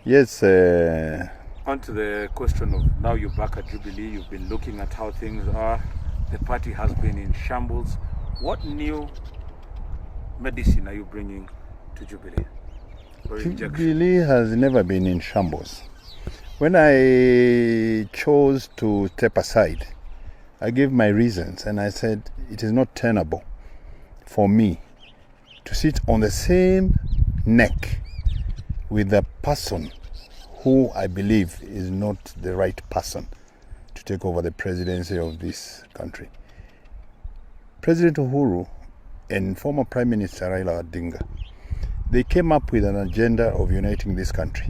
Yes. On to the question of now you're back at Jubilee, you've been looking at how things are. The party has been in shambles. What new medicine are you bringing to Jubilee? Jubilee has never been in shambles. When I chose to step aside, I gave my reasons and I said it is not tenable for me to sit on the same neck with the person who I believe is not the right person to take over the presidency of this country. President Uhuru and former Prime Minister Raila Odinga, they came up with an agenda of uniting this country,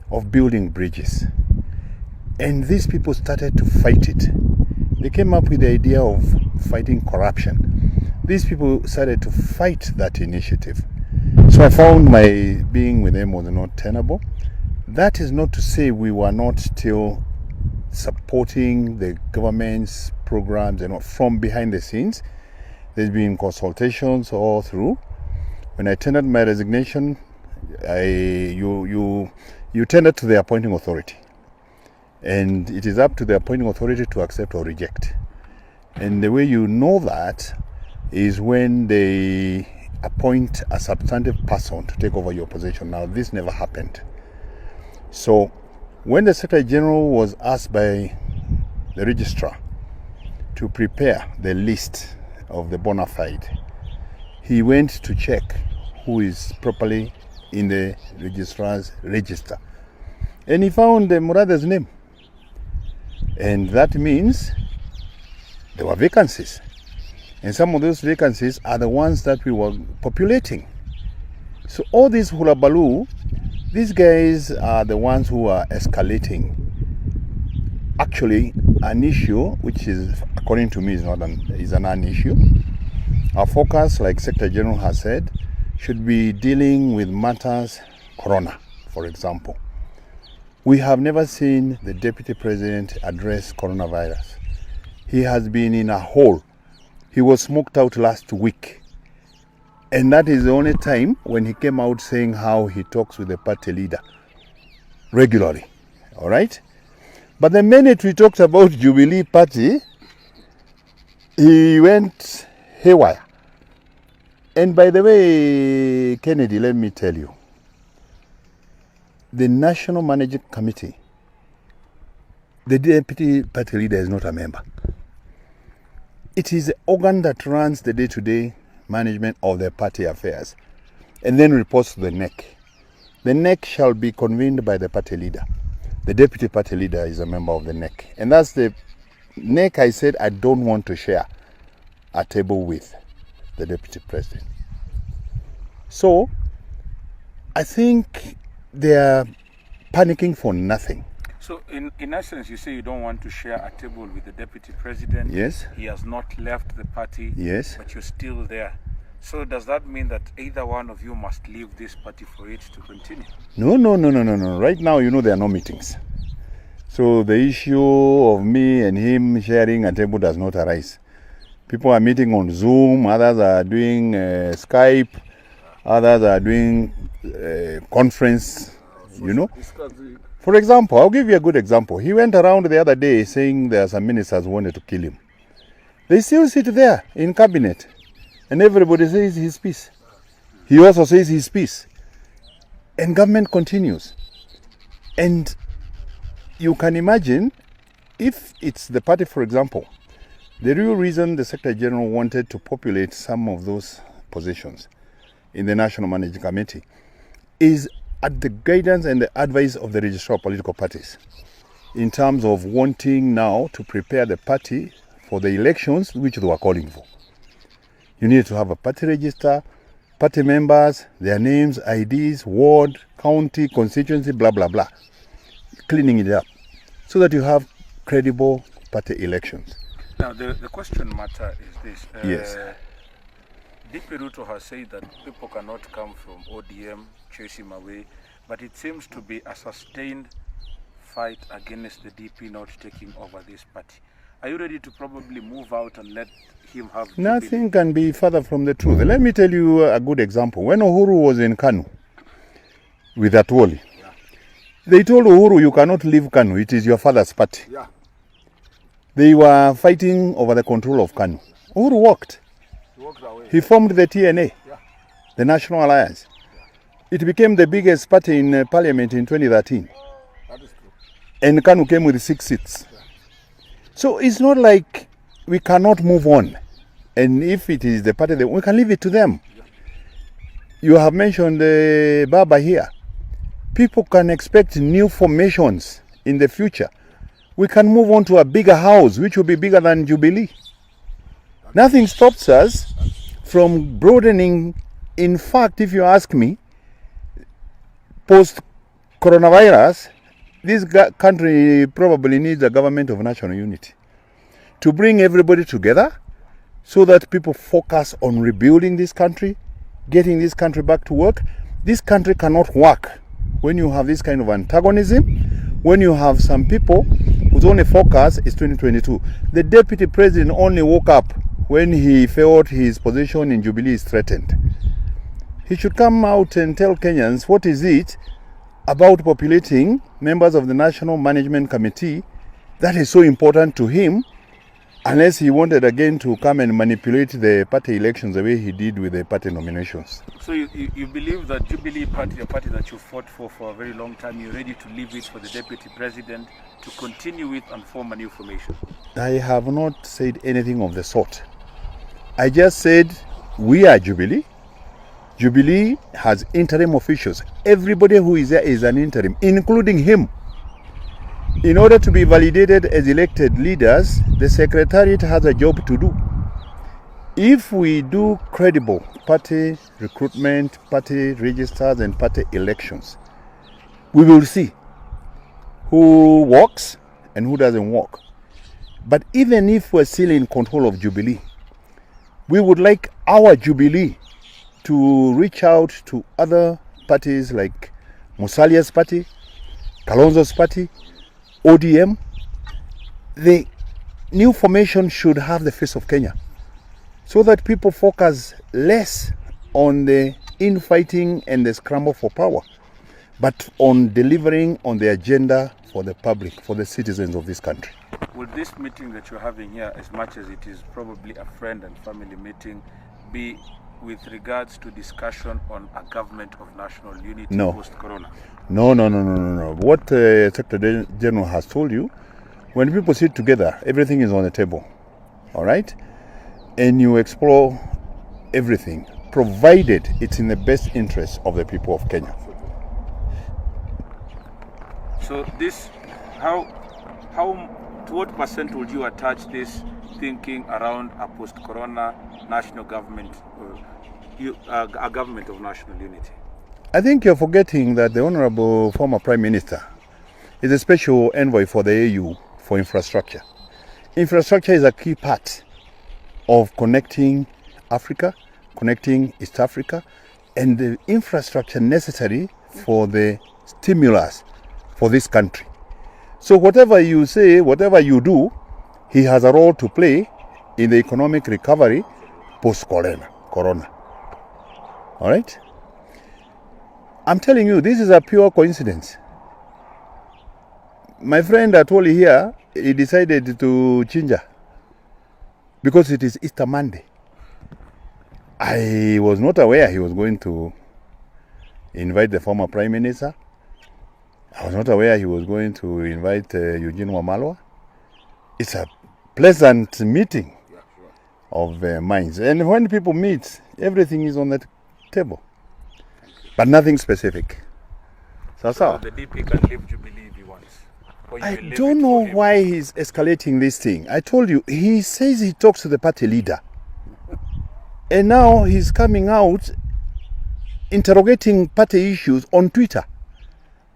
of building bridges. And these people started to fight it. They came up with the idea of fighting corruption. These people started to fight that initiative. So I found my being with them was not tenable. That is not to say we were not still supporting the government's programs and from behind the scenes. There's been consultations all through. When I tendered my resignation, you tender to the appointing authority. And it is up to the appointing authority to accept or reject. And the way you know that is when they appoint a substantive person to take over your position. Now, this never happened. So, when the Secretary General was asked by the registrar to prepare the list of the bona fide, he went to check who is properly in the registrar's register. And he found Murathe's name. And that means there were vacancies. And some of those vacancies are the ones that we were populating. So all this hulabaloo, these guys are the ones who are escalating. Actually, an issue, which is, according to me, is a non-issue. Our focus, like Secretary General has said, should be dealing with matters, corona, for example. We have never seen the Deputy President address coronavirus. He has been in a hole. He was smoked out last week. And that is the only time when he came out saying how he talks with the party leader regularly. All right? But the minute we talked about Jubilee Party, he went haywire. And by the way, Kennedy, let me tell you, the National Managing Committee, the deputy party leader is not a member. It is the organ that runs the day-to-day management of the party affairs and then reports to the NEC. The NEC shall be convened by the party leader. The deputy party leader is a member of the NEC. And that's the NEC I said I don't want to share a table with the deputy president. So, I think they are panicking for nothing. So, in essence, you say you don't want to share a table with the deputy president. Yes. He has not left the party. Yes. But you're still there. So, does that mean that either one of you must leave this party for it to continue? No. Right now, there are no meetings. So, the issue of me and him sharing a table does not arise. People are meeting on Zoom, others are doing Skype, others are doing conference, For example, I'll give you a good example. He went around the other day saying there are some ministers who wanted to kill him. They still sit there in cabinet and everybody says his piece. He also says his piece. And government continues. And you can imagine if it's the party, for example, the real reason the Secretary General wanted to populate some of those positions in the National Managing Committee is at the guidance and the advice of the registrar of political parties in terms of wanting now to prepare the party for the elections which they were calling for. You need to have a party register, party members, their names, IDs, ward, county, constituency, blah, blah, blah. Cleaning it up so that you have credible party elections. Now, the question matter is this. Yes. DP Ruto has said that people cannot come from ODM, chase him away, but it seems to be a sustained fight against the DP not taking over this party. Are you ready to probably move out and let him have... Nothing can be further from the truth. Let me tell you a good example. When Uhuru was in Kanu with Atwoli, They told Uhuru, you cannot leave Kanu. It is your father's party. Yeah. They were fighting over the control of Kanu. Uhuru walked. He walked away. He formed the TNA, Yeah. the National Alliance. It became the biggest party in parliament in 2013. That is true. And Kanu came with 6 seats. So it's not like we cannot move on. And if it is the party, we can leave it to them. You have mentioned Baba here. People can expect new formations in the future. We can move on to a bigger house, which will be bigger than Jubilee. Nothing stops us from broadening. In fact, if you ask me, post-coronavirus, this country probably needs a government of national unity to bring everybody together so that people focus on rebuilding this country, getting this country back to work. This country cannot work when you have this kind of antagonism, when you have some people whose only focus is 2022. The deputy president only woke up when he felt his position in Jubilee is threatened. He should come out and tell Kenyans what is it about populating members of the National Management Committee that is so important to him, unless he wanted again to come and manipulate the party elections the way he did with the party nominations. So you believe that Jubilee Party, a party that you fought for a very long time, you're ready to leave it for the deputy president to continue with and form a new formation? I have not said anything of the sort. I just said we are Jubilee. Jubilee has interim officials. Everybody who is there is an interim, including him. In order to be validated as elected leaders, the Secretariat has a job to do. If we do credible party recruitment, party registers, and party elections, we will see who works and who doesn't work. But even if we're still in control of Jubilee, we would like our Jubilee to reach out to other parties like Musalia's party, Kalonzo's party, ODM. The new formation should have the face of Kenya so that people focus less on the infighting and the scramble for power, but on delivering on the agenda for the public, for the citizens of this country. Will this meeting that you're having here, as much as it is probably a friend and family meeting, be with regards to discussion on a government of national unity post-corona? No. What Secretary General has told you, when people sit together, everything is on the table, all right? And you explore everything, provided it's in the best interest of the people of Kenya. So this, how to what percent would you attach this thinking around a post-corona national government, a government of national unity? I think you're forgetting that the Honorable former Prime Minister is a special envoy for the AU for infrastructure. Infrastructure is a key part of connecting Africa, connecting East Africa, and the infrastructure necessary for the stimulus for this country. So whatever you say, whatever you do, he has a role to play in the economic recovery post-corona. All right? I'm telling you, this is a pure coincidence. My friend Atwoli here, he decided to change because it is Easter Monday. I was not aware he was going to invite the former Prime Minister. I was not aware he was going to invite Eugene Wamalwa. It's a pleasant meeting of minds. And when people meet, everything is on the table. But nothing specific. So the DP can leave Jubilee if he wants. I don't know why he's escalating this thing. I told you, he says he talks to the party leader. And now he's coming out interrogating party issues on Twitter,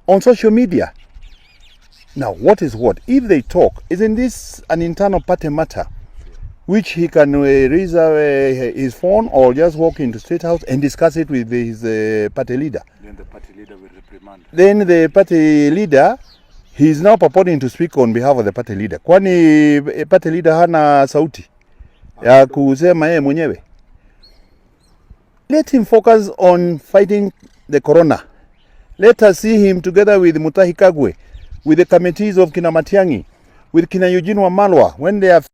on social media. Now, what is what? If they talk, isn't this an internal party matter which he can reserve his phone or just walk into State House and discuss it with his party leader? Then the party leader will reprimand. Then the party leader, he is now purporting to speak on behalf of the party leader. Kwani party leader hana sauti ya kusema yeye mwenyewe? Let him focus on fighting the corona. Let us see him together with Mutahi Kagwe, with the committees of Kina Matiang'i, with Kina Eugene Wamalwa, when they have